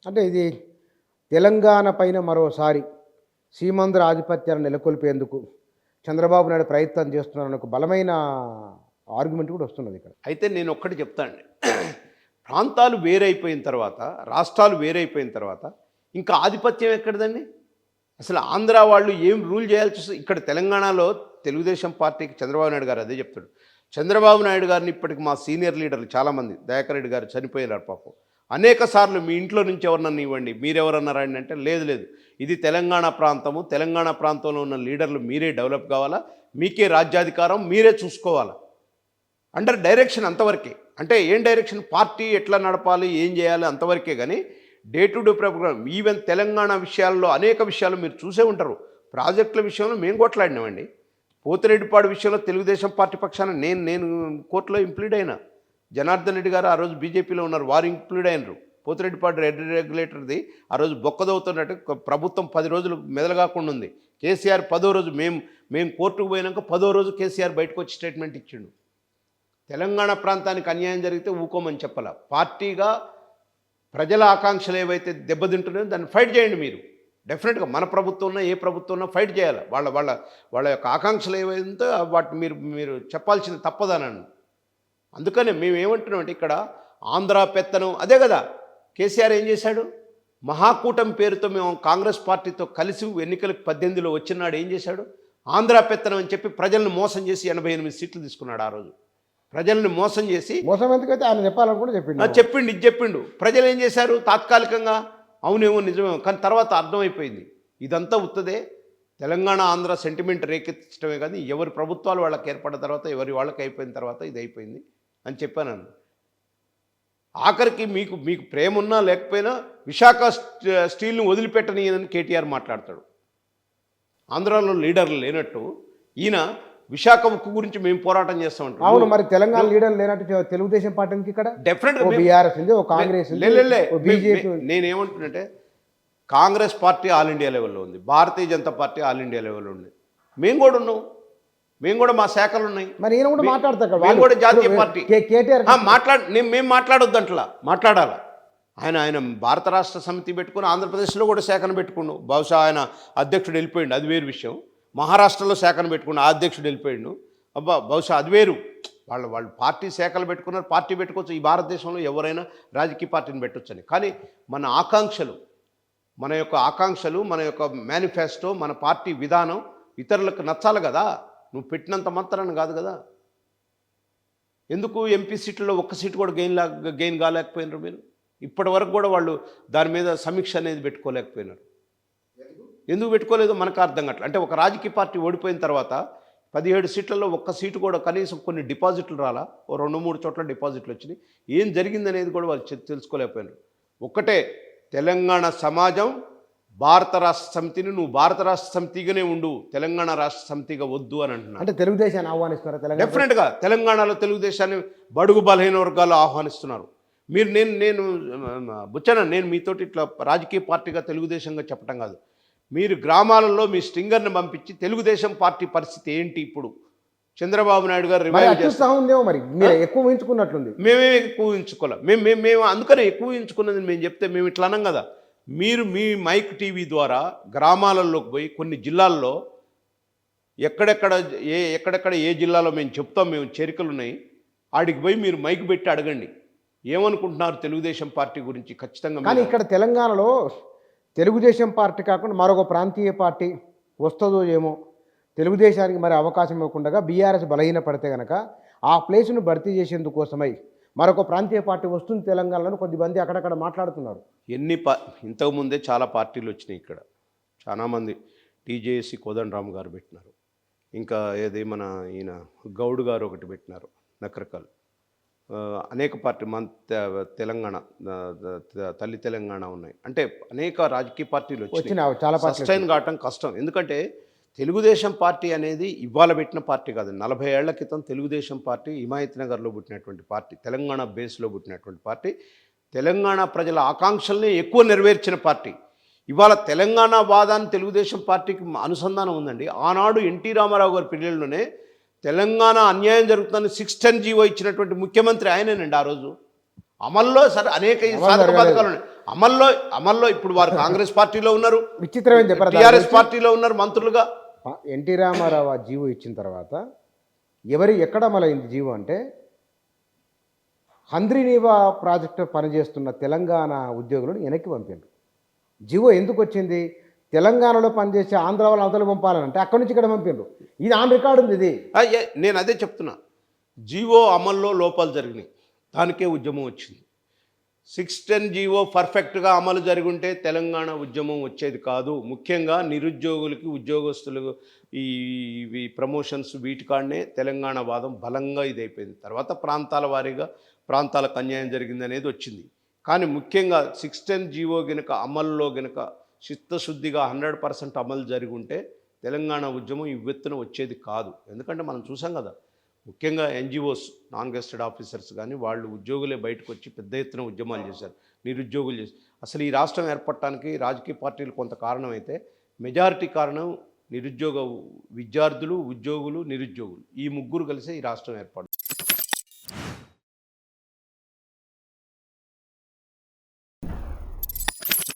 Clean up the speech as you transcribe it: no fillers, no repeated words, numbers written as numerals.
అంటే ఇది తెలంగాణ పైన మరోసారి సీమాంధ్ర ఆధిపత్యాన్ని నెలకొల్పేందుకు చంద్రబాబు నాయుడు ప్రయత్నం చేస్తున్నారని ఒక బలమైన ఆర్గ్యుమెంట్ కూడా వస్తున్నది ఇక్కడ. అయితే నేను ఒక్కటి చెప్తానండి, ప్రాంతాలు వేరైపోయిన తర్వాత, రాష్ట్రాలు వేరైపోయిన తర్వాత ఇంకా ఆధిపత్యం ఎక్కడదండి? అసలు ఆంధ్ర వాళ్ళు ఏం రూల్ చేయాల్సి వస్తుంది? ఇక్కడ తెలంగాణలో తెలుగుదేశం పార్టీకి చంద్రబాబు నాయుడు గారు అదే చెప్తాడు. చంద్రబాబు నాయుడు గారిని ఇప్పటికి మా సీనియర్ లీడర్లు చాలామంది, దయాకర్ రెడ్డి గారు చనిపోయినారు పాపం, అనేక సార్లు మీ ఇంట్లో నుంచి ఎవరన్నా ఇవ్వండి, మీరెవరన్నారండి అంటే లేదు ఇది తెలంగాణ ప్రాంతము, తెలంగాణ ప్రాంతంలో ఉన్న లీడర్లు మీరే డెవలప్ కావాలా, మీకే రాజ్యాధికారం, మీరే చూసుకోవాలా అండర్ డైరెక్షన్ అంతవరకే. అంటే ఏం డైరెక్షన్, పార్టీ ఎట్లా నడపాలి, ఏం చేయాలి అంతవరకే. కానీ day to day programme, even Telangana విషయాల్లో అనేక విషయాలు మీరు చూసే ఉంటారు. ప్రాజెక్టుల విషయంలో మేము కొట్లాడినామండి. పోతిరెడ్డిపాడు విషయంలో తెలుగుదేశం పార్టీ పక్షాన నేను కోర్టులో ఇంప్లీడ్ అయినా. జనార్దన్ రెడ్డి గారు ఆ రోజు బీజేపీలో ఉన్నారు, వారు ఇంప్లీడ్ అయినరు. పోతిరెడ్డిపాడు రెగ్యులేటర్ది ఆ రోజు బొక్కదవుతున్నట్టు ప్రభుత్వం 10 రోజులు మెదలగాకుండా ఉంది. కేసీఆర్ 10వ రోజు మేము కోర్టుకు పోయినాక 10వ రోజు కేసీఆర్ బయటకు వచ్చి స్టేట్మెంట్ ఇచ్చిండు. తెలంగాణ ప్రాంతానికి అన్యాయం జరిగితే ఊకోమని చెప్పాల. పార్టీగా ప్రజల ఆకాంక్షలు ఏవైతే దెబ్బతింటున్నాయో దాన్ని ఫైట్ చేయండి మీరు. డెఫినెట్గా మన ప్రభుత్వం ఉన్నా, ఏ ప్రభుత్వం ఉన్నా ఫైట్ చేయాలి. వాళ్ళ యొక్క ఆకాంక్షలు ఏవైతే వాటిని మీరు చెప్పాల్సింది తప్పదనను. అందుకనే మేము ఏమంటున్నామంటే ఇక్కడ ఆంధ్ర పెత్తనం అదే కదా. కేసీఆర్ ఏం చేశాడు? మహాకూటమి పేరుతో మేము కాంగ్రెస్ పార్టీతో కలిసి ఎన్నికలకు 18లో వచ్చినాడు. ఏం చేశాడు? ఆంధ్ర పెత్తనం అని చెప్పి ప్రజలను మోసం చేసి 88 సీట్లు తీసుకున్నాడు. ఆ రోజు ప్రజల్ని మోసం చేసి, మోసం ఎందుకైతే ఆయన చెప్పాలనుకుంటే చెప్పిండు. ప్రజలు ఏం చేశారు? తాత్కాలికంగా అవునేమో నిజమేమో, కానీ తర్వాత అర్థమైపోయింది ఇదంతా ఉత్తదే. తెలంగాణ ఆంధ్ర సెంటిమెంట్ రేకెత్తడమే కానీ ఎవరి ప్రభుత్వాలు వాళ్ళకి ఏర్పడిన తర్వాత, ఎవరి వాళ్ళకి అయిపోయిన తర్వాత ఇది అయిపోయింది అని చెప్పాను. ఆఖరికి మీకు ప్రేమ ఉన్నా లేకపోయినా విశాఖ స్టీల్ని వదిలిపెట్టనీయనని కేటీఆర్ మాట్లాడతాడు. ఆంధ్రాలో లీడర్లు లేనట్టు ఈయన విశాఖ ఉక్కు గురించి మేము పోరాటం చేస్తామంటాం. అవును, మరి తెలంగాణ లీడర్ లేనట్టు తెలుగుదేశం పార్టీకి ఇక్కడ డెఫినెట్గా బీఆర్ఎస్ ఉంది, కాంగ్రెస్ బీజేపీ. నేనేమంటున్నట్టే కాంగ్రెస్ పార్టీ ఆల్ ఇండియా లెవెల్లో ఉంది, Bharatiya Janata Party all India లెవెల్లో ఉంది. మేము కూడా ఉన్నాం, మేము కూడా మా శాఖలు ఉన్నాయి. మరి ఈయన కూడా మాట్లాడతారు, మేము కూడా జాతీయ పార్టీ. కేటీఆర్ మేము మాట్లాడొద్దంటలా, మాట్లాడాలా. ఆయన భారత రాష్ట్ర సమితి పెట్టుకుని ఆంధ్రప్రదేశ్లో కూడా శాఖను పెట్టుకున్నాడు. బహుశా ఆయన అధ్యక్షుడు వెళ్ళిపోయిండు, అది వేరు విషయం. మహారాష్ట్రలో శాఖను పెట్టుకున్న ఆ అధ్యక్షుడు వెళ్ళిపోయిండు. బహుశా అది వేరు. వాళ్ళు పార్టీ శాఖలు పెట్టుకున్నారు, పార్టీ పెట్టుకోవచ్చు. ఈ భారతదేశంలో ఎవరైనా రాజకీయ పార్టీని పెట్టొచ్చని. కానీ మన ఆకాంక్షలు, మన యొక్క మేనిఫెస్టో, మన పార్టీ విధానం ఇతరులకు నచ్చాలి కదా. నువ్వు పెట్టినంత మాత్రాన్ని కాదు కదా. ఎందుకు ఎంపీ సీట్లలో ఒక్క సీటు కూడా గెయిన్ కాలేకపోయినారు మీరు? ఇప్పటి వరకు కూడా వాళ్ళు దాని మీద సమీక్ష అనేది పెట్టుకోలేకపోయినారు. ఎందుకు పెట్టుకోలేదో మనకు అర్థం కావట్లేదు. అంటే ఒక రాజకీయ పార్టీ ఓడిపోయిన తర్వాత 17 సీట్లలో ఒక్క సీటు కూడా కనీసం కొన్ని డిపాజిట్లు రాలా, ఓ 2-3 చోట్ల డిపాజిట్లు వచ్చినాయి. ఏం జరిగిందనేది కూడా వాళ్ళు తెలుసుకోలేకపోయినారు. ఒక్కటే, తెలంగాణ సమాజం భారత రాష్ట్ర సమితిని నువ్వు భారత రాష్ట్ర సమితిగానే ఉండు, తెలంగాణ రాష్ట్ర సమితిగా వద్దు అని అంటున్నాను. అంటే తెలుగుదేశాన్ని ఆహ్వానిస్తున్నారు. డెఫినెట్గా తెలంగాణలో తెలుగుదేశాన్ని బడుగు బలహీన వర్గాలు ఆహ్వానిస్తున్నారు. మీరు నేను బుచ్చన, నేను మీతోటి ఇట్లా రాజకీయ పార్టీగా తెలుగుదేశంగా చెప్పటం కాదు. మీరు గ్రామాలలో మీ స్ట్రింగర్ని పంపించి తెలుగుదేశం పార్టీ పరిస్థితి ఏంటి ఇప్పుడు చంద్రబాబు నాయుడు గారు రివైవ్ చేస్తాం. మరి మీరు ఎక్కువ ఊహించుకున్నట్లుంది. మేమే ఎక్కువ ఊహించుకోలే. మేము అందుకనే ఎక్కువ ఊహించుకున్నది మేము చెప్తే మేము ఇట్లా అన్నాం కదా. మీరు మీ మైక్ టీవీ ద్వారా గ్రామాలలోకి పోయి కొన్ని జిల్లాల్లో ఎక్కడెక్కడ ఏ జిల్లాలో మేము చెప్తాం, మేము చేరికలు ఉన్నాయి, ఆడికి పోయి మీరు మైక్ పెట్టి అడగండి ఏమనుకుంటున్నారు తెలుగుదేశం పార్టీ గురించి ఖచ్చితంగా. కానీ ఇక్కడ తెలంగాణలో తెలుగుదేశం పార్టీ కాకుండా మరొక ప్రాంతీయ పార్టీ వస్తుందో ఏమో, తెలుగుదేశానికి మరి అవకాశం ఇవ్వకుండా బీఆర్ఎస్ బలహీన పడితే కనుక ఆ ప్లేస్ను భర్తీ చేసేందుకోసమై మరొక ప్రాంతీయ పార్టీ వస్తుంది తెలంగాణలో కొద్దిమంది అక్కడక్కడ మాట్లాడుతున్నారు. ఇంతకుముందే చాలా పార్టీలు వచ్చినాయి ఇక్కడ. చాలామంది టీజేఎస్సీ కోదండరామ్ గారు పెట్టినారు, ఇంకా మన ఈయన గౌడ్ గారు ఒకటి పెట్టినారు, నకరకల్. అనేక పార్టీ మన తెలంగాణ తల్లి తెలంగాణ ఉన్నాయి. అంటే అనేక రాజకీయ పార్టీలు వచ్చినాయి. చాలా సస్టైన్ కావటం కష్టం. ఎందుకంటే తెలుగుదేశం పార్టీ అనేది ఇవాళ పెట్టిన పార్టీ కాదు. 40 ఏళ్ల క్రితం తెలుగుదేశం పార్టీ హిమాయత్ నగర్లో పుట్టినటువంటి పార్టీ, తెలంగాణ బేస్లో పుట్టినటువంటి పార్టీ, తెలంగాణ ప్రజల ఆకాంక్షల్ని ఎక్కువ నెరవేర్చిన పార్టీ. ఇవాళ తెలంగాణ వాదాన్ని తెలుగుదేశం పార్టీకి అనుసంధానం ఉందండి. ఆనాడు ఎన్టీ రామారావు గారి పీరియడ్లోనే తెలంగాణ అన్యాయం జరుగుతుందని 610 జీవో ఇచ్చినటువంటి ముఖ్యమంత్రి ఆయనేనండి. ఆ రోజు అమల్లో సరే అనేక ఈ అమలు సాధక జరగలేదు. పథకాలు ఉన్నాయి. అమల్లో ఇప్పుడు వారు కాంగ్రెస్ పార్టీలో ఉన్నారు, విచిత్రమేం చెప్పారు టీఆర్ఎస్ పార్టీలో ఉన్నారు మంత్రులుగా. ఎన్టీ రామారావు ఆ జీవో ఇచ్చిన తర్వాత ఎక్కడ అమలైంది జీవో అంటే హంద్రీనీవా ప్రాజెక్టు పనిచేస్తున్న తెలంగాణ ఉద్యోగులను వెనక్కి పంపిండ్రు. జీవో ఎందుకు వచ్చింది? తెలంగాణలో పనిచేసే ఆంధ్ర వాళ్ళు అవతల పంపాలంటే అక్కడి నుంచి ఇక్కడ పంపిండ్రు. ఇది ఆన్ రికార్డు ఉంది ఇది. నేను అదే చెప్తున్నా, జీవో అమల్లో లోపాలు జరిగినాయి, దానికే ఉద్యమం వచ్చింది. 610 జీవో పర్ఫెక్ట్గా అమలు జరిగి ఉంటే తెలంగాణ ఉద్యమం వచ్చేది కాదు. ముఖ్యంగా నిరుద్యోగులకి, ఉద్యోగస్తులకు ఈ ప్రమోషన్స్ వీటికాడనే తెలంగాణ వాదం బలంగా ఇదైపోయింది. తర్వాత ప్రాంతాల వారీగా ప్రాంతాలకు అన్యాయం జరిగింది అనేది వచ్చింది. కానీ ముఖ్యంగా 610 జీవో గనుక అమల్లో గనుక చిత్తశుద్ధిగా 100% అమలు జరిగి ఉంటే తెలంగాణ ఉద్యమం ఈ ఎత్తున వచ్చేది కాదు. ఎందుకంటే మనం చూసాం కదా, ముఖ్యంగా ఎన్జిఓస్, నాన్ గెస్టెడ్ ఆఫీసర్స్ కానీ వాళ్ళు ఉద్యోగులే బయటకు వచ్చి పెద్ద ఎత్తున ఉద్యమాలు చేశారు, నిరుద్యోగులు చేశారు. అసలు ఈ రాష్ట్రం ఏర్పడటానికి రాజకీయ పార్టీలు కొంత కారణం అయితే మెజారిటీ కారణం నిరుద్యోగ విద్యార్థులు, ఉద్యోగులు, నిరుద్యోగులు, ఈ ముగ్గురు కలిసే ఈ రాష్ట్రం ఏర్పడింది.